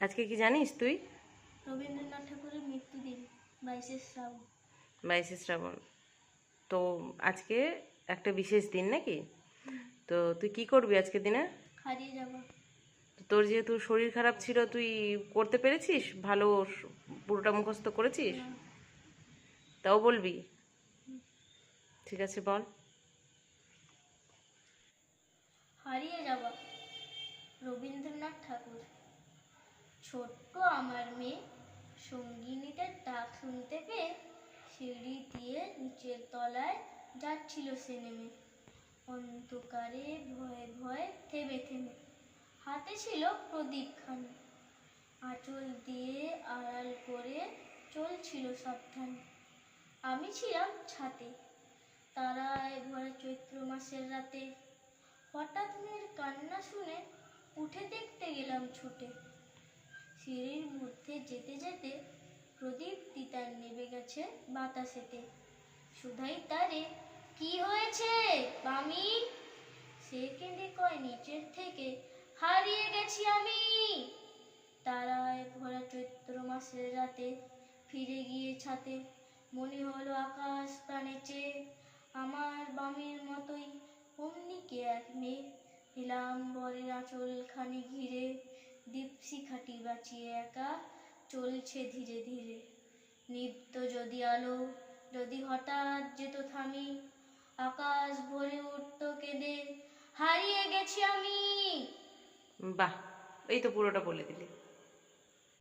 আজকে কি জানিস তুই? রবীন্দ্রনাথ ঠাকুরের মৃত্যুদিন 22শে শ্রাবণ। 22শে শ্রাবণ। তো আজকে একটা বিশেষ দিন নাকি? তো তুই কি করবি আজকের দিনে? হারিয়ে যাওয়া। তোর যেহেতু শরীর খারাপ ছিল, তুই করতে পেরেছিস ভালো? পুরোটা মুখস্থ করেছিস? না। তাও বলবি? ঠিক আছে, বল। হারিয়ে যাওয়া রবীন্দ্রনাথ ঠাকুর। ছোট্ট আমার মেয়ে সঙ্গিনীদের ডাক শুনতে পেয়ে সিঁড়ি দিয়ে নিচের তলায় যাচ্ছিল সে নেমে। অন্ধকারে ভয়ে ভয়ে থেমে থেমে হাতে ছিল প্রদীপখানি, আঁচল দিয়ে আড়াল করে চলছিল সাবধানে। আমি ছিলাম ছাতে, তারায় ভরা চৈত্র মাসের রাতে। হঠাৎ মেয়ের কান্না শুনে উঠে দেখতে গেলাম ছুটে। সিঁড়ির মধ্যে যেতে যেতে প্রদীপ তিতার নেবে গেছে বাতাসেতে। সুধাই তারে, কি হয়েছে মামি? সে কেঁদে কয় নিচের থেকে, হারিয়ে গেছি আমি। তারায় ভরা চৈত্র মাসের রাতে ফিরে গিয়ে ছাতে মনে হলো আকাশ প্রাণে চেয়ে আমার বামির মতোই অমনি কে এক মেয়ে। এলাম বরের আঁচল খানি ঘিরে, দীপশিখাটি বাঁচিয়ে একা চলছে ধীরে ধীরে। নিত্য যদি আলো যদি হঠাৎ যেত থামি, আকাশ ভরে উঠত কেঁদে, হারিয়ে গেছি আমি। বাহ, এই তো পুরোটা বলে দিলি।